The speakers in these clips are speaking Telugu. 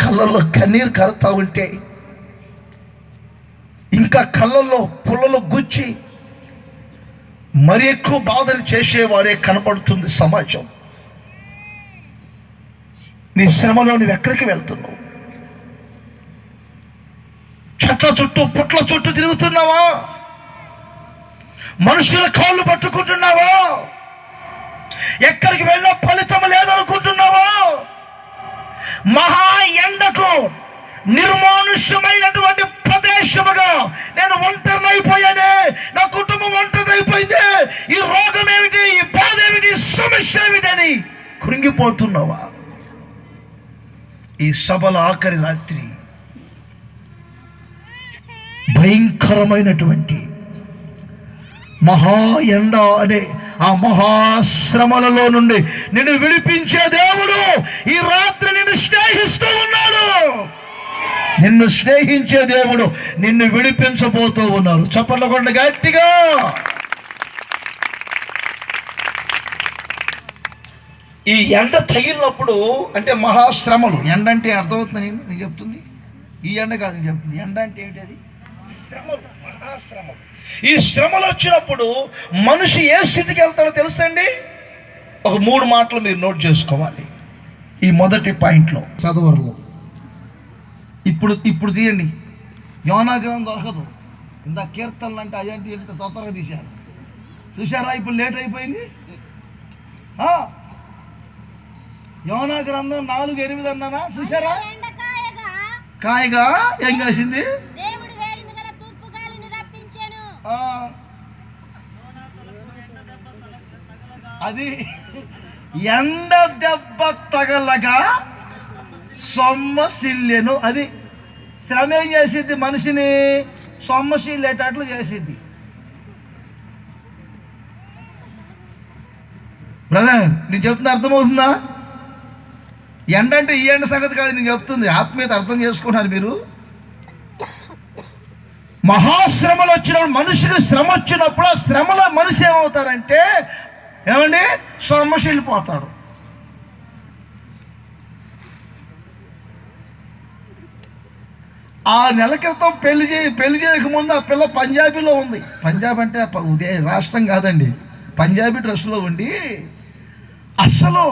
కళ్ళల్లో కన్నీరు కరుతా ఉంటే, ఇంకా కళ్ళల్లో పుల్లలు గుచ్చి మరి ఎక్కువ బాధలు చేసేవారే కనపడుతుంది సమాజం. నీ శ్రమలో నువ్వు ఎక్కడికి వెళ్తున్నావు? చెట్ల చుట్టూ పుట్ల చుట్టూ తిరుగుతున్నావా? మనుషుల కాళ్ళు పట్టుకుంటున్నావా? ఎక్కడికి వెళ్ళినా ఫలితం లేదనుకుంటున్నావా? మహా ఎండకు నిర్మానుష్యమైనటువంటి ప్రదేశముగా నేను ఒంటరినైపోయానే, నా కుటుంబం ఒంటరిదైపోయింది, ఈ రోగం ఏమిటి, ఈ బాధ ఏమిటి, సమస్య ఏమిటని కృంగిపోతున్నావా? ఈ సభల ఆఖరి రాత్రి భయంకరమైనటువంటి మహా ఎండ అనే ఆ మహాశ్రమలలో నుండి నిన్ను విడిపించే దేవుడు ఈ రాత్రి నిన్ను స్నేహిస్తూ ఉన్నాడు. నిన్ను స్నేహించే దేవుడు నిన్ను విడిపించబోతూ ఉన్నారు. చప్పట్ల కొండ గట్టిగా. ఈ ఎండ తగిలినప్పుడు అంటే మహాశ్రమలు, ఎండ అంటే అర్థమవుతుంది నేను చెప్తుంది, ఈ ఎండ కాదు నేను చెప్తుంది. ఎండ అంటే ఏంటి? అది శ్రమలు, మహాశ్రమలు. ఈ శ్రమలు వచ్చినప్పుడు మనిషి ఏ స్థితికి వెళ్తాడో తెలుసండి? ఒక 3 మాటలు మీరు నోట్ చేసుకోవాలి. ఈ మొదటి పాయింట్లో చదవరులో ఇప్పుడు తీయండి. యోనా గ్రంథం దొరకదు. ఇంత కీర్తనలు అంటే అజంటి తొందరగా తీశారు. చూశారా? ఇప్పుడు లేట్ అయిపోయింది. యోనా గ్రంథం 4:8 అన్నారా? చూశారా? కాయగా ఏం కాసింది? అది ఎండ దెబ్బ తగలగా సొమ్మసిల్లెను. అది శ్రమ ఏం చేసిద్ది? మనిషిని సొమ్మసిల్లేటట్లు చేసిద్ది. బ్రదర్, నేను చెప్తున్నా అర్థమవుతుందా? ఎండ అంటే ఈ ఎండ సంగతి కాదు నేను చెప్తుంది. ఆత్మీయత అర్థం చేసుకున్నారు మీరు. మహాశ్రమలు వచ్చినప్పుడు, మనిషికి శ్రమ వచ్చినప్పుడు ఆ శ్రమలో మనిషి ఏమవుతారంటే ఏమండి? సొమ్మసిల్లిపోతాడు. ఆ నెల క్రితం పెళ్లి చేయకముందు ఆ పిల్ల పంజాబీలో ఉంది. పంజాబ్ అంటే రాష్ట్రం కాదండి, పంజాబీ డ్రెస్లో ఉండి అస్సలు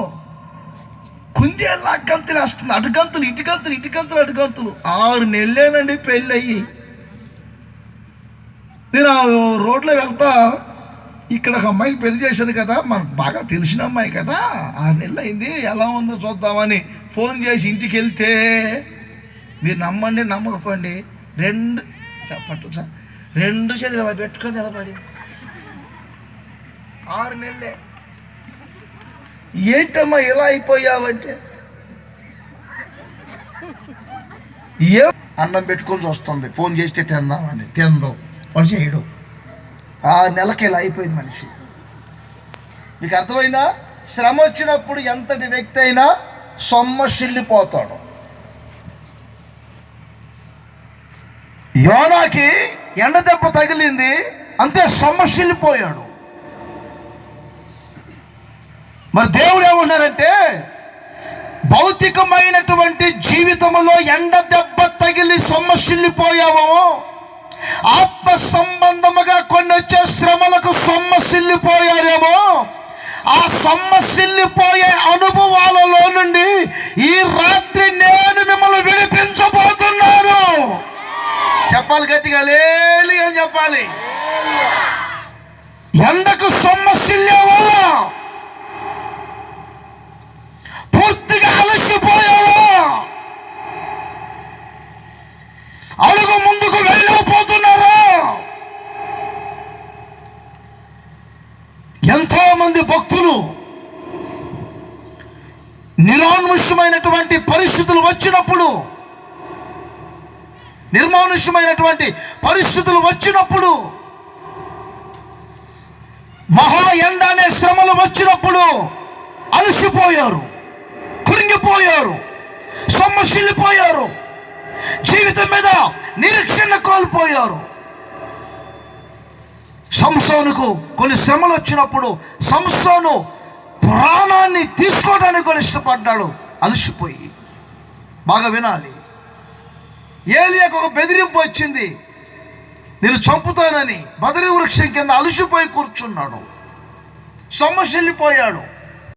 కుందేళ్ళ గంతులు వేస్తుంది. అటుగంతులు ఇటుగంతులు, ఇటుగంతులు అటుగంతులు. 6 నెలలేనండి పెళ్ళి అయ్యి. నేను రోడ్లో వెళ్తా, ఇక్కడ ఒక అమ్మాయికి పెళ్లి చేశాను కదా, మనకు బాగా తెలిసిన అమ్మాయి కదా, 6 నెలలు అయింది, ఎలా ఉందో చూద్దామని ఫోన్ చేసి ఇంటికి వెళ్తే, మీరు నమ్మండి నమ్మకపోండి, 2 చేతులు ఇలా పెట్టుకొని నిలబడి 6 నెలలే. ఏంటమ్మా ఇలా అయిపోయావంటే, ఏ అన్నం పెట్టుకొని వస్తుంది, ఫోన్ చేస్తే తిందామని, తిందాం వాడు చేయడు. 6 నెలలకి ఇలా అయిపోయింది మనిషి. మీకు అర్థమైందా? శ్రమ వచ్చినప్పుడు ఎంతటి వ్యక్తి అయినా సొమ్మసిల్లిపోతాడు. యోనాకి ఎండ దెబ్బ తగిలింది, అంతే సొమ్మసిల్లిపోయాడు. మరి దేవుడు ఏమన్నారంటే, భౌతికమైనటువంటి జీవితంలో ఎండ దెబ్బ తగిలి సొమ్మసిల్లిపోయావో, ఆత్మ సంబంధముగా కొన్ని వచ్చే శ్రమలకు సొమ్మసిల్లిపోయారేమో, ఆ సొమ్మసిల్లిపోయే అనుభవాలలో నుండి ఈ రాత్రి నేను మిమ్మల్ని విడిపించబోతున్నాను. చెప్పాలి గట్టిగా, లేలి అని చెప్పాలి. ఎండకు సొమ్మసిల్లావా? పూర్తిగా అలసిపోయావా? అడుగు ముందుకు వెళ్ళకపోతున్నారా? ఎంతో మంది భక్తులు నిర్మానుష్యమైనటువంటి పరిస్థితులు వచ్చినప్పుడు మహా ఎండ అనే శ్రమలు వచ్చినప్పుడు అలసిపోయారు, కృంగిపోయారు, సొమ్మసిల్లిపోయారు, జీవితం మీద నిరీక్షణ కోల్పోయారు. సంసోనుకు కొన్ని శ్రమలు వచ్చినప్పుడు సంసోను ప్రాణాన్ని తీసుకోవడానికి కూడా ఇష్టపడ్డాడు, అలసిపోయి. బాగా వినాలి. ఏలియాకు ఒక బెదిరింపు వచ్చింది, నేను చంపుతానని. బదరీ వృక్షం కింద అలసిపోయి కూర్చున్నాడు, సొమ్మసిల్లిపోయాడు.